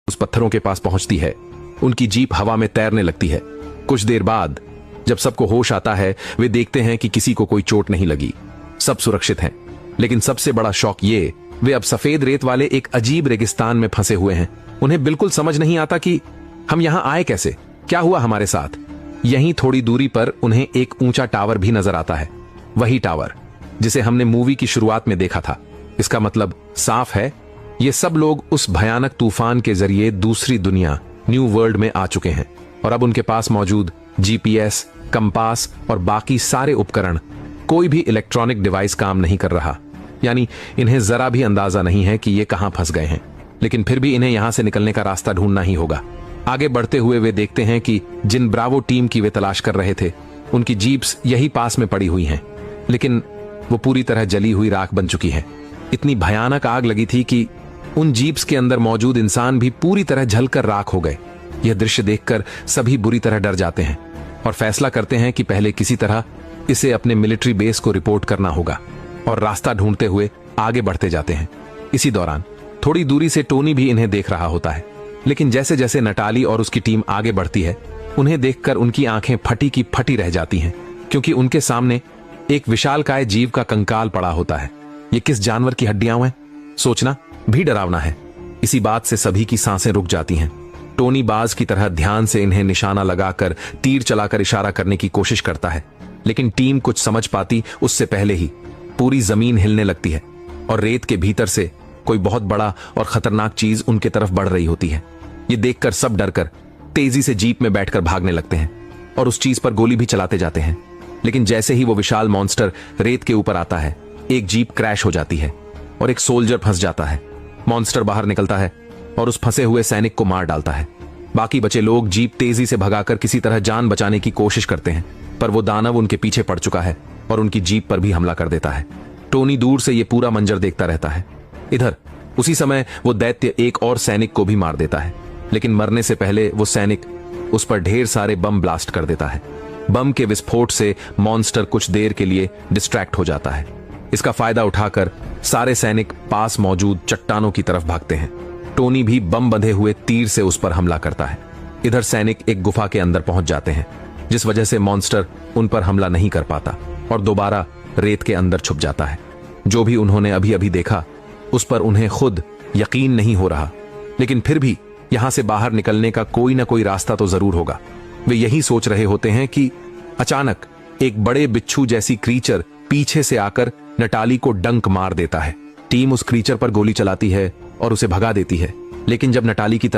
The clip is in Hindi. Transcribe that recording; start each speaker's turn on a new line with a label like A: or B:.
A: उस पत्थरों के पास पहुंचती है। उनकी जीप हवा में तैरने लगती है। कुछ देर बाद जब सबको होश आता है, वे देखते हैं कि किसी को कोई चोट नहीं लगी, सब सुरक्षित हैं। लेकिन सबसे बड़ा शौक ये, वे अब सफेद रेत वाले एक अजीब रेगिस्तान में फंसे हुए हैं। उन्हें बिल्कुल समझ नहीं आता कि हम यहां आए कैसे, क्या हुआ हमारे साथ। यहीं थोड़ी दूरी पर उन्हें एक ऊंचा टावर भी नजर आता है, वही टावर जिसे हमने मूवी की शुरुआत में देखा था। इसका मतलब साफ है, ये सब लोग उस भयानक तूफान के जरिए दूसरी दुनिया, न्यू वर्ल्ड में आ चुके हैं और अब उनके पास मौजूद जीपीएस, कंपास और बाकी सारे उपकरण, कोई भी इलेक्ट्रॉनिक डिवाइस काम नहीं कर रहा। यानी इन्हें जरा भी अंदाजा नहीं है कि ये कहां फंस गए हैं। लेकिन फिर भी इन्हें यहां से निकलने का रास्ता ढूंढना ही होगा। आगे बढ़ते हुए वे देखते हैं कि जिन ब्रावो टीम की वे तलाश कर रहे थे, उनकी जीप्स यही पास में पड़ी हुई हैं, लेकिन वो पूरी तरह जली हुई राख बन चुकी है। इतनी भयानक आग लगी थी कि उन जीप्स के अंदर मौजूद इंसान भी पूरी तरह जलकर राख हो गए। यह दृश्य देखकर सभी बुरी तरह डर जाते हैं और फैसला करते हैं कि पहले किसी तरह इसे अपने मिलिट्री बेस को रिपोर्ट करना होगा और रास्ता ढूंढते हुए आगे बढ़ते जाते हैं। इसी दौरान थोड़ी दूरी से टोनी भी इन्हें देख रहा होता है, लेकिन जैसे जैसे नटाली और उसकी टीम आगे बढ़ती है, उन्हें देखकर उनकी आंखें फटी की फटी रह जाती हैं, क्योंकि उनके सामने एक विशालकाय जीव का कंकाल पड़ा होता है। ये किस जानवर की हड्डियां हैं, सोचना भी डरावना है। इसी बात से सभी की सांसें रुक जाती हैं। टोनी बाज की तरह ध्यान से इन्हें निशाना लगाकर तीर चलाकर इशारा करने की कोशिश करता है, लेकिन टीम कुछ समझ पाती उससे पहले ही पूरी जमीन हिलने लगती है और रेत के भीतर से कोई बहुत बड़ा और खतरनाक चीज उनके तरफ बढ़ रही होती है। ये देखकर सब डरकर तेजी से जीप में बैठकर भागने लगते हैं और उस चीज पर गोली भी चलाते जाते हैं। लेकिन जैसे ही वो विशाल मॉन्स्टर रेत के ऊपर आता है, एक जीप क्रैश हो जाती है और एक सोल्जर फंस जाता है। मॉन्स्टर बाहर निकलता है और उस फंसे हुए सैनिक को मार डालता है। बाकी बचे लोग जीप तेजी से भगाकर किसी तरह जान बचाने की कोशिश करते हैं, पर वो दानव उनके पीछे पड़ चुका है और उनकी जीप पर भी हमला कर देता है। टोनी दूर से ये पूरा मंजर देखता रहता है। इधर उसी समय वो दैत्य एक और सैनिक को भी मार देता है, लेकिन मरने से पहले वो सैनिक उस पर ढेर सारे बम ब्लास्ट कर देता है। बम के विस्फोट से मॉन्स्टर कुछ देर के लिए डिस्ट्रैक्ट हो जाता है। इसका फायदा उठाकर सारे सैनिक पास मौजूद चट्टानों की तरफ भागते हैं। टोनी भी बम बंधे हुए तीर से उस पर हमला करता है। इधर सैनिक एक गुफा के अंदर पहुंच जाते हैं, जिस वजह से मॉन्स्टर उन पर हमला नहीं कर पाता और दोबारा रेत के अंदर छुप जाता है। जो भी उन्होंने अभी अभी देखा, उस पर उन्हें खुद यकीन नहीं हो रहा, लेकिन फिर भी यहां से बाहर निकलने का कोई ना कोई रास्ता तो जरूर होगा। वे यही सोच रहे होते हैं कि अचानक एक बड़े बिच्छू जैसी क्रीचर पीछे से आकर नटाली को डंक मार देता है। टीम उस क्रीचर पर गोली चलाती है और उसे भगा देती है, लेकिन जब नटाली की